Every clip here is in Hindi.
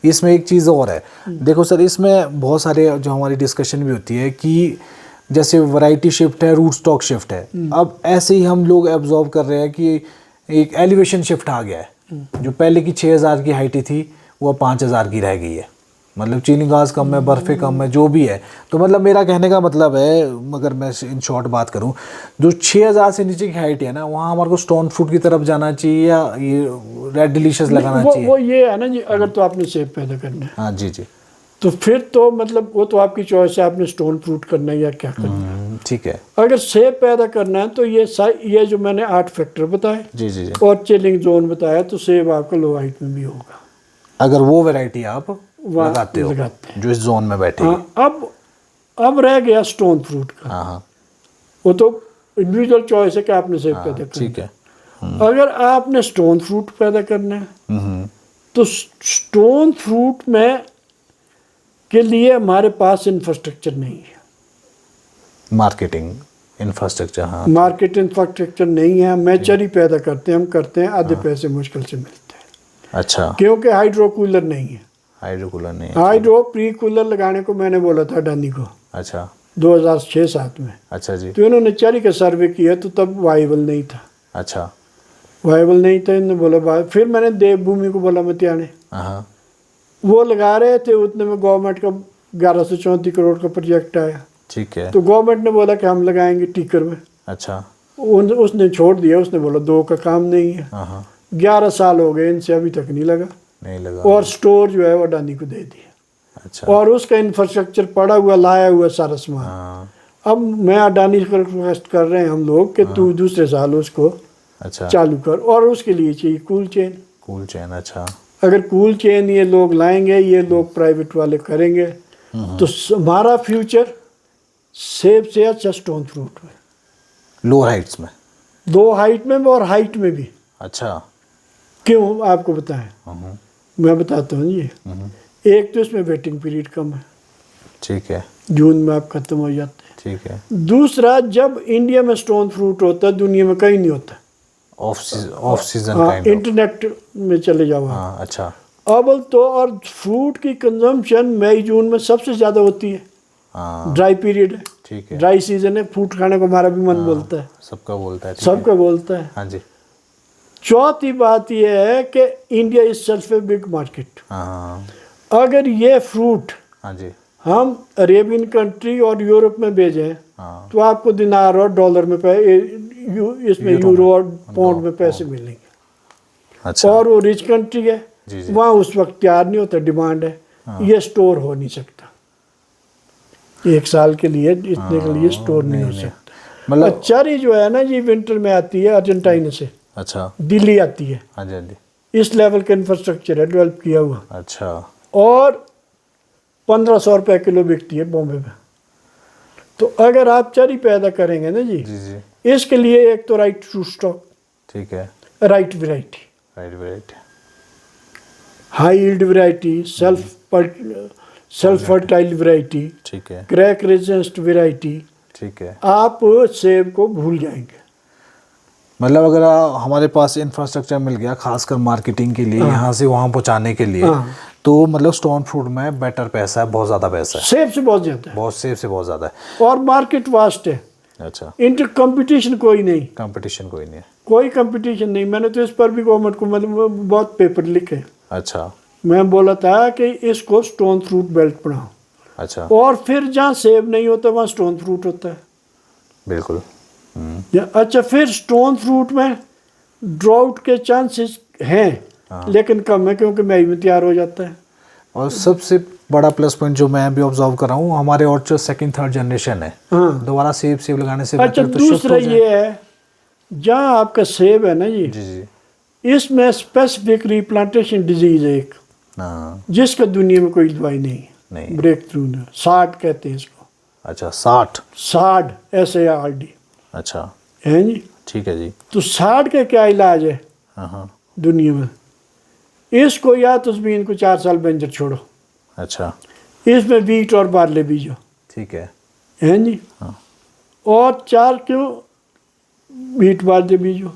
इसमें एक चीज़ और है, देखो सर, इसमें बहुत सारे जो हमारी डिस्कशन भी होती है कि जैसे वैरायटी शिफ्ट है, रूट स्टॉक शिफ्ट है, अब ऐसे ही हम लोग एब्जॉर्व कर रहे हैं कि एक एलिवेशन शिफ्ट आ गया है, जो पहले की 6000 की हाइट थी वो 5000 की रह गई है, मतलब चीनी गाज कम है, बर्फ़ें कम है, जो भी है। तो मतलब मेरा कहने का मतलब है, अगर मैं इन शॉर्ट बात करूं, जो 6000 से नीचे की हाइट है ना, वहाँ हमारे को स्टोन फ्रूट की तरफ जाना चाहिए या ये रेड डिलीशियस लगाना चाहिए? वो ये है ना जी, अगर तो आपने सेब पैदा करना है, हाँ जी जी, तो फिर तो मतलब वो तो आपकी चॉइस है, आपने स्टोन फ्रूट करना है या क्या करना है। ठीक है। अगर सेब पैदा करना है तो ये जो मैंने 8 फैक्टर बताए जी जी जी, और चिलिंग जोन बताया, तो सेब आपका लो हाइट में भी होगा अगर वो वैरायटी आप वहाँ लगाते हो लगाते हैं। जो इस जोन में बैठेगी। हाँ, अब रह गया स्टोन फ्रूट का। हाँ हाँ, वो तो इंडिविजुअल चॉइस है कि आपने सेब पैदा करना ठीक है। है। अगर आपने स्टोन फ्रूट पैदा करना है तो स्टोन फ्रूट में के लिए हमारे पास इंफ्रास्ट्रक्चर नहीं है, मार्केटिंग इंफ्रास्ट्रक्चर, हाँ मार्केट इंफ्रास्ट्रक्चर नहीं है। हम चरी पैदा करते हैं, हम करते हैं, आधे पैसे मुश्किल से मिलते हैं, अच्छा, क्योंकि हाइड्रो कूलर नहीं है। हाइड्रो कूलर नहीं है। हाइड्रो प्री कूलर लगाने को मैंने बोला था अडानी को अच्छा 2006-07 में, अच्छा जी, तो इन्होंने चरी का सर्वे किया तो तब वाइबल नहीं था, अच्छा, वाइबल नहीं था। इन्होंने बोला फिर मैंने देवभूमि को बोला मतियाने, हाँ वो लगा रहे थे, उतने में गवर्नमेंट का 1134 करोड़ का प्रोजेक्ट आया, ठीक है, तो गवर्नमेंट ने बोला कि हम लगाएंगे टीकर में, अच्छा, उसने छोड़ दिया, उसने बोला 2 का काम नहीं है। हाँ 11 साल हो गए इनसे, अभी तक नहीं लगा, नहीं लगा, और स्टोर जो है वो अडानी को दे दिया, अच्छा, और उसका इंफ्रास्ट्रक्चर पड़ा हुआ, लाया हुआ सारा सामान। हाँ, अब मैं अडानी को रिक्वेस्ट कर रहे हैं हम लोग कि तू दूसरे साल उसको अच्छा, चालू कर, और उसके लिए चाहिए कूल चेन। कूल चैन, अच्छा, अगर कूल चेन ये लोग लाएंगे, ये लोग प्राइवेट वाले करेंगे, तो हमारा फ्यूचर सेब से अच्छा स्टोन फ्रूट में, लोअर हाइट्स में, 2 हाइट में भी और हाइट में भी। अच्छा, क्यों आपको बताएं, हम्म, मैं बताता हूँ ये। एक तो इसमें वेटिंग पीरियड कम है, ठीक है, जून में आप खत्म हो जाते हैं। ठीक है, दूसरा, जब इंडिया में स्टोन फ्रूट होता है, दुनिया में कहीं नहीं होता। ऑफ सीजन हाँ, काइंड ऑफ, इंटरनेट में चले जाओ आप। हाँ, अच्छा, अब तो और फ्रूट की कंजम्पशन मई जून में सबसे ज़्यादा होती है, हाँ, ड्राई पीरियड है, ठीक है, ड्राई सीजन है, फ्रूट खाने को हमारा भी मन बोलता है, सबका बोलता है, ठीक है, सबका बोलता है। हाँ जी, चौथी बात यह है कि India is self a big market. हाँ अगर ये फ्रूट हाँ जी, हम अरेबियन कंट्री और यूरोप में भेजें, हाँ, तो आपको दिनार और डॉलर में इसमें यूरो और पाउंड में पैसे मिलेंगे। अच्छा, और वो रिच कंट्री है, जी जी, वहाँ उस वक्त तैयार नहीं होता, डिमांड है, ये स्टोर हो नहीं सकता, 1 साल के लिए इतने के लिए स्टोर नहीं हो सकता। मतलब, चरी जो है ना जी, विंटर में आती है अर्जेंटाइन से, अच्छा, दिल्ली आती है, हाँ जी, हाँ जी, इस लेवल का इंफ्रास्ट्रक्चर है डेवलप किया हुआ, अच्छा, और 1500 रुपये किलो बिकती है बॉम्बे में। तो अगर आप चरी पैदा करेंगे ना जी, जी जी, इसके लिए एक तो राइट टू स्टॉक, ठीक है, right variety, right right, high yield variety, self fertile variety, ठीक है, क्रैक रेजिस्टेंट वैरायटी, ठीक है। आप सेब को भूल जाएंगे। मतलब अगर हमारे पास इंफ्रास्ट्रक्चर मिल गया, खासकर मार्केटिंग के लिए, यहाँ से वहाँ पहुँचाने के लिए, तो मतलब स्टोन फ्रूट में बेटर पैसा है, बहुत ज़्यादा पैसा है, सेब से बहुत ज़्यादा है, बहुत सेब से बहुत ज़्यादा है, और मार्केट वास्ट है। अच्छा, इंटर कंपटीशन कोई नहीं, कंपटीशन कोई नहीं है, कोई कंपटीशन नहीं। मैंने तो इस पर भी गवर्नमेंट को मतलब बहुत पेपर लिखे, अच्छा, मैं बोला था कि इसको स्टोन फ्रूट बेल्ट बनाओ, अच्छा, और फिर जहाँ सेब नहीं होता वहाँ स्टोन फ्रूट होता है। बिल्कुल, अच्छा, फिर स्टोन फ्रूट में ड्राउट के चांसेस हैं, लेकिन कम है, क्योंकि मई में तैयार हो जाता है। और सबसे बड़ा प्लस पॉइंट जो मैं भी ऑब्जर्व कर रहा हूँ, हमारे और जो सेकंड थर्ड जनरेशन है, दोबारा सेब लगाने से अच्छा, बेटर तो दूसरा ये है, जहाँ आपका सेब है ना जी, जी, इसमें स्पेसिफिक रिप्लांटेशन डिजीज है एक, जिसका दुनिया में कोई दवाई नहीं, ब्रेक थ्रू ने, साड कहते हैं इसको। अच्छा, साड, SARD, अच्छा, है जी, ठीक है जी। तो साड का क्या इलाज है दुनिया में? इसको या तो ज़मीन को 4 साल बंजर छोड़ो, अच्छा, इसमें वीट और बार्ले बीजो, ठीक है, हैं जी, और 4 क्यों वीट बार्ले बीजो,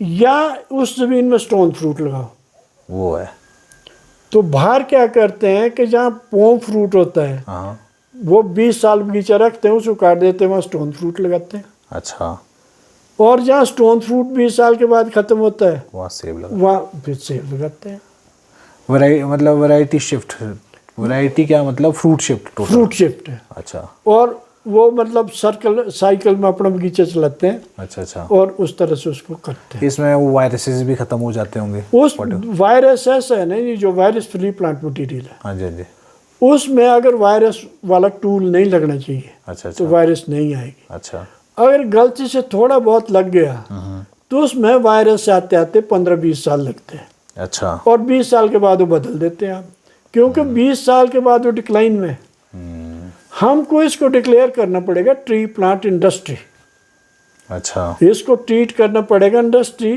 या उस ज़मीन में स्टोन फ्रूट लगाओ। वो है, तो बाहर क्या करते हैं कि जहाँ पोम फ्रूट होता है हाँ। वो 20 साल बगीचा रखते हैं, उसको काट देते हैं, वहाँ स्टोन फ्रूट लगाते हैं। अच्छा, और जहाँ स्टोन फ्रूट 20 साल के बाद ख़त्म होता है वहाँ सेब लगा। वहाँ फिर सेब लगाते हैं। मतलब वैरायटी शिफ्ट, वैरायटी क्या मतलब fruit shift total. Fruit shift है। अच्छा और वो मतलब साइकिल में अपना बगीचा चलाते हैं अच्छा अच्छा। और उस तरह से उसको करते हैं। इसमें वो वायरसेस भी खत्म हो जाते होंगे। उस वायरस ऐसा है ना, ये जो वायरस फ्री प्लांट मटेरियल है, हाँ जी हाँ जी। उसमें अगर वायरस वाला टूल नहीं लगना चाहिए अच्छा तो अच्छा वायरस नहीं आएगी। अच्छा। अगर गलती से थोड़ा बहुत लग गया तो उसमें वायरस आते आते 15-20 साल लगते हैं अच्छा। और 20 साल के बाद वो बदल देते हैं आप, क्योंकि 20 साल के बाद वो डिक्लाइन में। हमको इसको डिक्लेयर करना पड़ेगा ट्री प्लांट इंडस्ट्री, अच्छा इसको ट्रीट करना पड़ेगा इंडस्ट्री।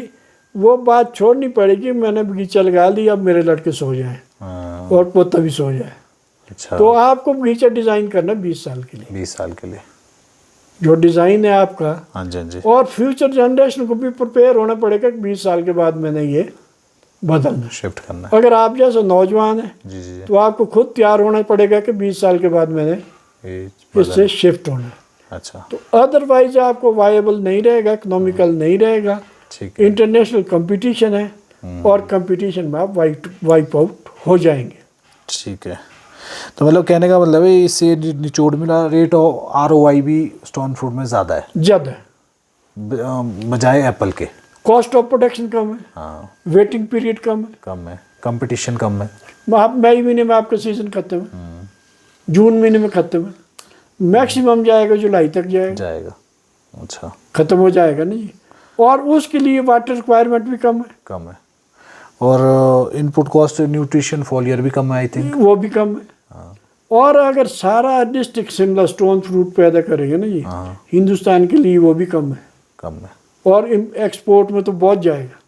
वो बात छोड़नी पड़ेगी मैंने बगीचा लगा लिया अब मेरे लड़के सो जाएं हाँ, और पोता भी सो जाए। अच्छा। तो आपको बगीचा डिज़ाइन करना 20 साल के लिए, 20 साल के लिए। जो डिज़ाइन है आपका। हाँ जी हाँ जी। और फ्यूचर जनरेशन को भी प्रिपेयर होना पड़ेगा कि 20 साल के बाद मैंने ये बदलना। शिफ्ट करना है। अगर आप जैसे नौजवान हैं जी जी जी। तो आपको खुद तैयार होना पड़ेगा कि 20 साल के बाद मैंने ये इससे शिफ्ट होना है। अच्छा तो अदरवाइज आपको वायबल नहीं रहेगा, इकोनॉमिकल नहीं रहेगा। ठीक है। इंटरनेशनल कंपटीशन है और कंपटीशन में आप वाइप आउट हो जाएंगे। ठीक है। तो मतलब कहने का मतलब है इससे निचोड़ मिला रेट और ROI भी स्टोन फ्रूट में ज़्यादा है ज़्यादा है बजाय एप्पल के। कॉस्ट ऑफ प्रोडक्शन कम है, हाँ वेटिंग पीरियड कम है। कम है, कंपटीशन कम है। आप मई महीने में आपका सीजन खत्म है, जून महीने में खत्म है, मैक्सिमम जाएगा जुलाई तक जाएगा। अच्छा खत्म हो जाएगा नहीं। और उसके लिए वाटर रिक्वायरमेंट भी कम है। कम है और इनपुट कॉस्ट न्यूट्रिशन फॉलियर भी कम है आई थिंक। वो भी कम है। और अगर सारा डिस्ट्रिक्ट शिमला स्टोन फ्रूट पैदा करेंगे ना जी, हिंदुस्तान के लिए वो भी कम है। और एक्सपोर्ट में तो बहुत जाएगा।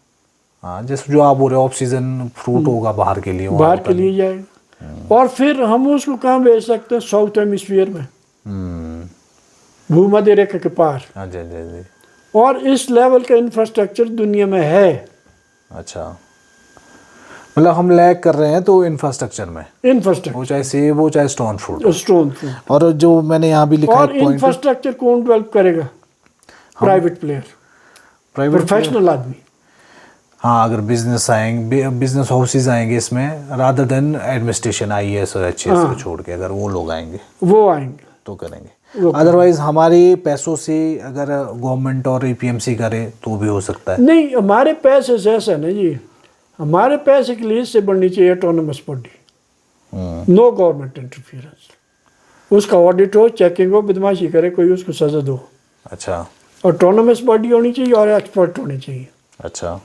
हाँ जैसे जो आप बोल रहे हो ऑफ सीजन फ्रूट होगा बाहर के लिए, बाहर के लिए जाएगा। और फिर हम उसको कहाँ बेच सकते हैं? साउथ हेमिस्फीयर में, भूमध्य रेखा के पार। हाँ जी जी जी। और इस लेवल का इंफ्रास्ट्रक्चर दुनिया में है। अच्छा मतलब हम लैग कर रहे हैं तो इंफ्रास्ट्रक्चर में, इंफ्रास्ट्रक्चर वो चाहे सेब हो चाहे स्टोन फ्रूट। Stone fruit. और जो मैंने यहाँ भी लिखा और है पॉइंट, इंफ्रास्ट्रक्चर कौन डेवलप करेगा? प्राइवेट प्लेयर, प्राइवेट प्रोफेशनल आदमी। हाँ अगर बिजनेस आएंगे, बिजनेस हाउसेज आएंगे इसमें रादर देन एडमिनिस्ट्रेशन IAS और HAS को छोड़ के, अगर वो लोग आएंगे वो आएंगे तो करेंगे। अदरवाइज हमारे पैसों से अगर गवर्नमेंट और APMC करे तो भी हो सकता है। नहीं, हमारे पैसे से ऐसा नहीं जी, हमारे पैसे के लिए इससे बननी चाहिए autonomous body, no government interference. उसका ऑडिट हो, चेकिंग हो, बदमाशी करे कोई उसको सजा दो। अच्छा ऑटोनमस बॉडी होनी चाहिए और एक्सपर्ट होने चाहिए। अच्छा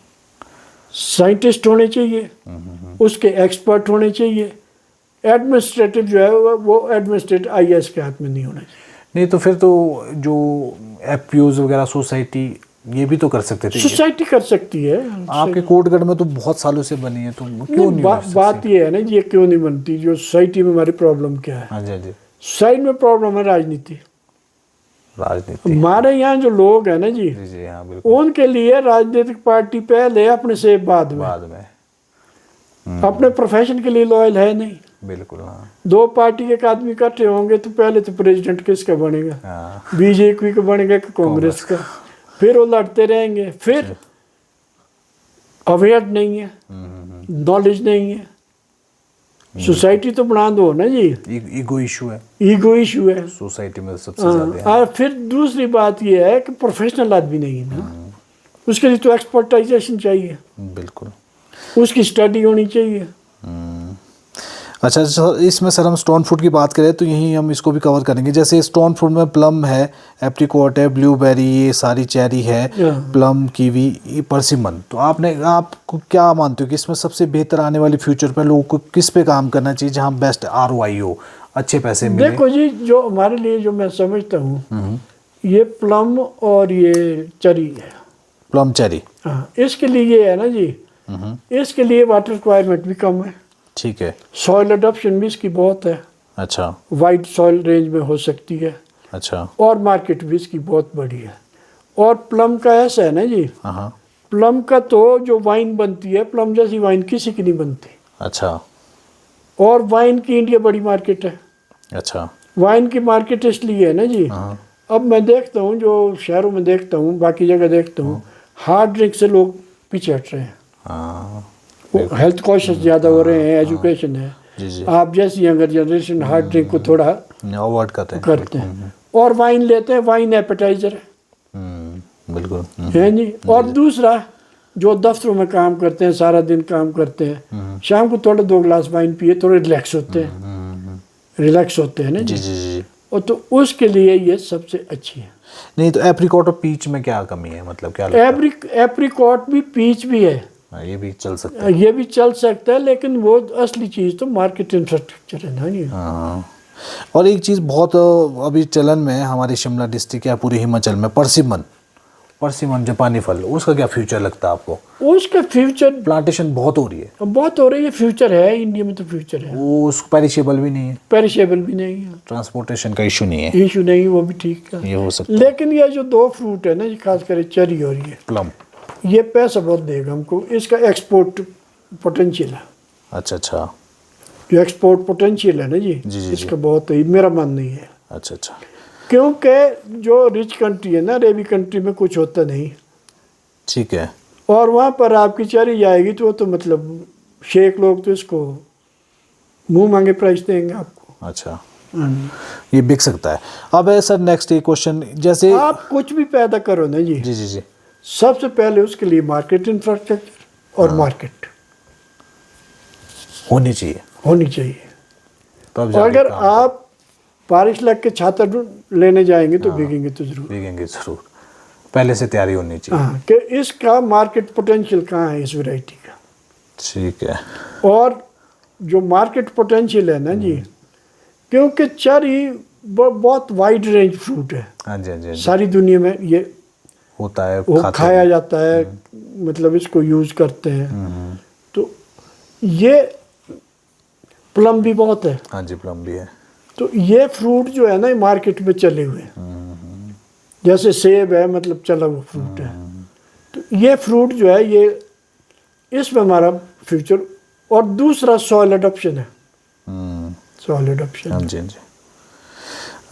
साइंटिस्ट होने चाहिए, उसके एक्सपर्ट होने चाहिए। एडमिनिस्ट्रेटिव जो है वो एडमिनिस्ट्रेटिव IAS के हाथ में नहीं होना चाहिए। नहीं तो फिर तो जो FPOs वगैरह सोसाइटी ये भी तो कर सकते थे। सोसाइटी कर सकती है। आपके कोटगढ़ में तो बहुत सालों से बनी है तो क्यों नहीं बात ये है ना जी, ये क्यों नहीं बनती? जो सोसाइटी में हमारी प्रॉब्लम क्या है? हाँ जी जी। सोसाइटी में प्रॉब्लम है राजनीति। राजनीति हमारे यहाँ जो लोग हैं ना जी, जी जी हाँ बिल्कुल। उनके लिए राजनीतिक पार्टी पहले, अपने से बाद में। अपने प्रोफेशन के लिए लॉयल है नहीं। बिल्कुल हाँ। दो पार्टी के आदमी इकट्ठे होंगे तो पहले तो प्रेसिडेंट किसका बनेगा? BJP का बनेगा कि कांग्रेस का? फिर वो लड़ते रहेंगे। फिर अवेयर नहीं है, नॉलेज नहीं है। सोसाइटी तो बना दो ना जी। ईगो इशू है, ईगो इशू है सोसाइटी में सबसे ज्यादा है। और फिर दूसरी बात ये है कि प्रोफेशनल आदमी नहीं है ना, उसके लिए तो एक्सपर्टाइजेशन चाहिए, बिल्कुल उसकी स्टडी होनी चाहिए। अच्छा इसमें सर हम स्टोन फ्रूट की बात करें तो यहीं हम इसको भी कवर करेंगे। जैसे स्टोन फ्रूट में प्लम है, एप्रिकॉट है, ब्लूबेरी, ये सारी चेरी है, प्लम, कीवी, परसिमन। तो आपको क्या मानते हो कि इसमें सबसे बेहतर आने वाली फ्यूचर पर लोगों को किस पे काम करना चाहिए जहाँ बेस्ट ROI हो, अच्छे पैसे मिले? देखो जी, जो हमारे लिए जो मैं समझता हूँ ये प्लम और ये चेरी है। प्लम चेरी, हाँ, इसके लिए ये है ना जी, इसके लिए वाटर रिक्वायरमेंट भी कम है। ठीक है। सॉइल अडॉप्शन भी इसकी बहुत है। अच्छा। वाइड सॉइल रेंज में हो सकती है। अच्छा। और मार्केट भी इसकी बहुत बड़ी है। और प्लम का ऐसा है ना जी, हाँ। प्लम का तो जो वाइन बनती है, प्लम जैसी वाइन किसी की नहीं बनती। अच्छा। और वाइन की इंडिया बड़ी मार्केट है। अच्छा। वाइन की मार्केट इसलिए है ना जी, हाँ। अब मैं देखता हूँ जो शहरों में देखता हूँ, बाकी जगह देखता हूँ, हार्ड ड्रिंक से लोग पीछे हट रहे हैं। हाँ। वो हेल्थ कॉशियस ज़्यादा हो रहे हैं, एजुकेशन है। जी जी। आप जैसी यंगर जनरेशन हार्ड ड्रिंक को थोड़ा अवॉइड करते हैं। करते हैं और वाइन लेते हैं। वाइन एपेटाइजर है, बिल्कुल। है जी। और दूसरा, जो दफ्तरों में काम करते हैं, सारा दिन काम करते हैं, शाम को थोड़ा 2 गिलास वाइन पिए, थोड़े रिलैक्स होते हैं, रिलैक्स होते हैं ना जी जी। जी जी। और तो उसके लिए ये सबसे अच्छी है। नहीं तो एप्रिकॉट और पीच में क्या कमी है, मतलब क्या लगता है? एप्रिकॉट भी, पीच भी है, हाँ, ये भी चल सकता है। ये भी चल सकता है, लेकिन वो असली चीज़ तो मार्केट इंफ्रास्ट्रक्चर है ना जी। हाँ। और एक चीज़ बहुत अभी चलन में है हमारे शिमला डिस्ट्रिक्ट या पूरे हिमाचल में, परसिमन। परसिमन जापानी फल, उसका क्या फ्यूचर लगता है आपको? उसका फ्यूचर प्लांटेशन बहुत हो रही है, बहुत हो रही है। फ्यूचर है इंडिया में, तो फ्यूचर है। वो उस पेरिशेबल भी नहीं है, पेरिशेबल भी नहीं है, ट्रांसपोर्टेशन का इशू नहीं है, इशू नहीं, वो भी ठीक है। ये हो सकता है। लेकिन ये जो 2 फ्रूट है ना जी, खासकर चेरी और प्लम। ये पैसा बहुत देगा हमको। इसका एक्सपोर्ट पोटेंशियल है। अच्छा अच्छा। जो एक्सपोर्ट पोटेंशियल है ना जी, जी, जी, इसका बहुत है, मेरा मन नहीं है। अच्छा अच्छा। क्योंकि जो रिच कंट्री है ना, अरेबी कंट्री में कुछ होता नहीं, ठीक है। और वहाँ पर आपकी चेरी जाएगी तो वो तो मतलब शेख लोग तो इसको मुंह मांगे प्राइस देंगे आपको। अच्छा, ये बिक सकता है। अब है सर नेक्स्ट एक क्वेश्चन, जैसे आप कुछ भी पैदा करो ना जी, जी जी जी, सबसे पहले उसके लिए मार्केट इंफ्रास्ट्रक्चर और मार्केट होनी चाहिए, होनी चाहिए। तब और जाके अगर काम आप बारिश लग के छाता लेने जाएंगे तो बिकेंगे तो जरूर। बिकेंगे जरूर, पहले से तैयारी होनी चाहिए। हाँ, कि इसका मार्केट पोटेंशियल कहाँ है इस वैरायटी का। ठीक है। और जो मार्केट पोटेंशियल है ना जी, क्योंकि चेरी बहुत वाइड रेंज फ्रूट है, हाँ जी हाँ जी हाँ जी, सारी दुनिया में ये होता है, वो खाते खाया हैं। जाता है, मतलब इसको यूज़ करते हैं। तो ये प्लम भी बहुत है। हाँ जी, प्लम भी है। तो ये फ्रूट जो है ना, ये मार्केट में चले हुए हैं। जैसे सेब है, मतलब चला हुआ फ्रूट है। तो ये फ्रूट जो है, ये इसमें हमारा फ्यूचर। और दूसरा सॉइल अडॉप्शन है, सॉइल हाँ अडॉप्शन। जी हाँ जी।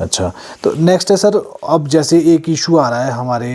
अच्छा, तो नेक्स्ट है सर, अब जैसे एक इशू आ रहा है हमारे